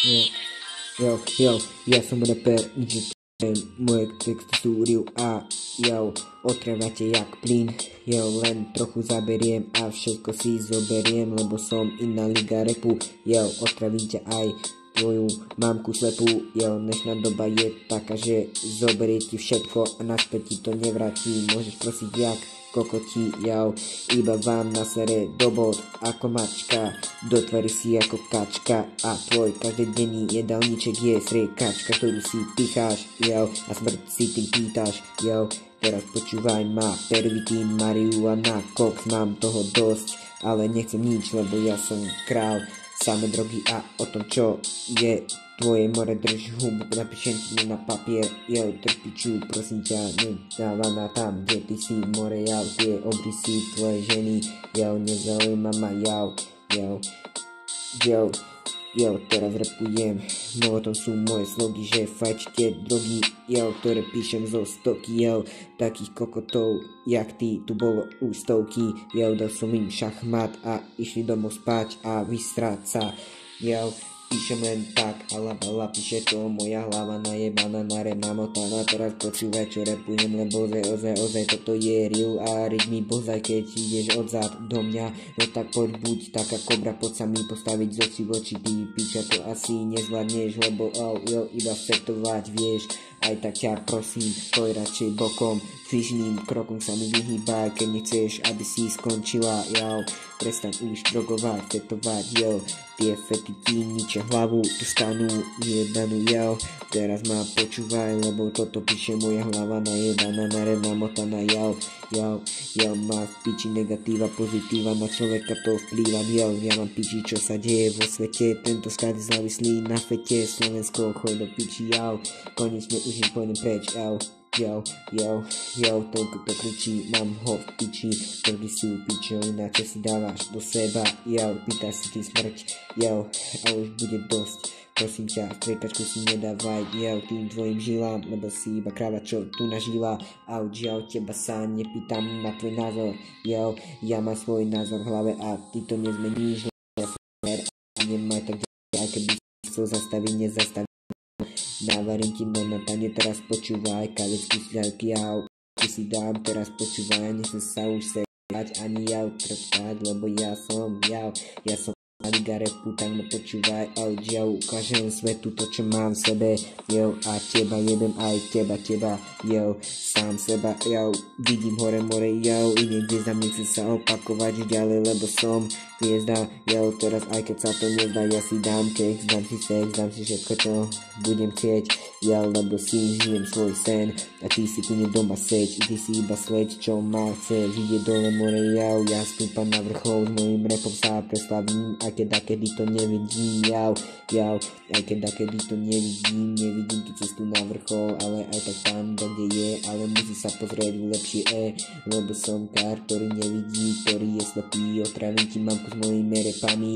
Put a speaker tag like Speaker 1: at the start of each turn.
Speaker 1: Ja som rapper, nič moje texty sú real a otrávate jak plyn, len trochu zaberiem a všetko si zoberiem, lebo som iná liga repu, otravím ťa aj tvoju mamku slepú, dnešná doba je taká, že zoberie ti všetko a naspäť ti to nevráti, môžeš prosiť jak kokoti, iba vám nasere do bod ako mačka, do tvary si ako kačka a tvoj každodenný jedálniček je sriekačka, ktorú si picháš, a smrť si tým pýtaš, teraz počúvaj ma, pervitín, marihuana, koks, mám toho dosť, ale nechcem nič, lebo ja som král, samé drogy a o tom, čo je tvoje more, drž hubu, napíšem ti na papier, trpiču, prosím ťa, nedáva na tam, kde ty si more, tie obrysy tvoje ženy, nezaujíma ma, teraz rapujem, no o tom sú moje slogy, že fajčte drogy, ktoré píšem zo stoky, takých kokotov, jak ty, tu bolo už stovky, dal som im šachmat a išli domov spať a vystrať sa, píšem len tak, halabala, píše to moja hlava najebaná, namotaná, teraz počúvaj, čo repujem, lebo ozaj, toto je real a rytmy bozaj, keď ideš odzad do mňa, no tak poď buď taká kobra, poď sa mi postaviť z očí v oči, ty píča, to asi nezvládneš, lebo iba fetovať vieš, aj tak ťa prosím, poď radšej bokom, fižným krokom sa mi vyhýbaj, keď nechceš, aby si skončila, prestaň už drogovať, fetovať, tie fety ti ničia hlavu, tu stanú jebanú, teraz ma počúvaj, lebo toto píše moja hlava najebaná, namotaná, má v piči negatíva, pozitíva, na človeka to vplýva, ja mám piči, čo sa deje vo svete, tento štát je závislý na fete, Slovensko, choj do piči, konečne už im pôjdem preč, toľko to kričí, mám ho v piči, drogy sú pičovina, čo si dávaš do seba, pýta si ty smrť, a už bude dosť, prosím ťa, striekačku si nedávaj, tým tvojim žilám, lebo si iba kráva, čo tu nažila, teba sa nepýtam na tvoj názor, ja mám svoj názor v hlave a ty to nezmeníš, ja som nemaj tak ďalej, aj keby chcel zastaviť, nezastaviť. Navarím ti na natane, teraz počúvaj, kadecky sľavky, ty si dám, teraz počúvaj, nechcem sa už sejať, ani trpkať, lebo ja som liga repu, tak ma počúvaj, ukážem svetu to, čo mám v sebe, a teba jedem aj teba, sám seba, vidím hore more, idem hviezdam, nechcem sa opakovať ďalej, lebo som hviezda, teraz aj keď sa to nezdá, ja si dám keks, dám si sex, dám si všetko, čo budem chcieť, lebo si žijem svoj sen, a ty si tu doma seď, ty si iba sleď, čo ma chce, vidieť dole more, ja stúpam na vrchol, s mojím repom sa preslavím, aj keď dakedy to nevidím, aj keď dakedy to nevidím tú cestu na vrchol, ale aj tak tam, kde je, ale musí sa pozrieť lepšie, lebo som kár, ktorý nevidí, ktorý je slepý, otravím ti mamku s mojimi repami,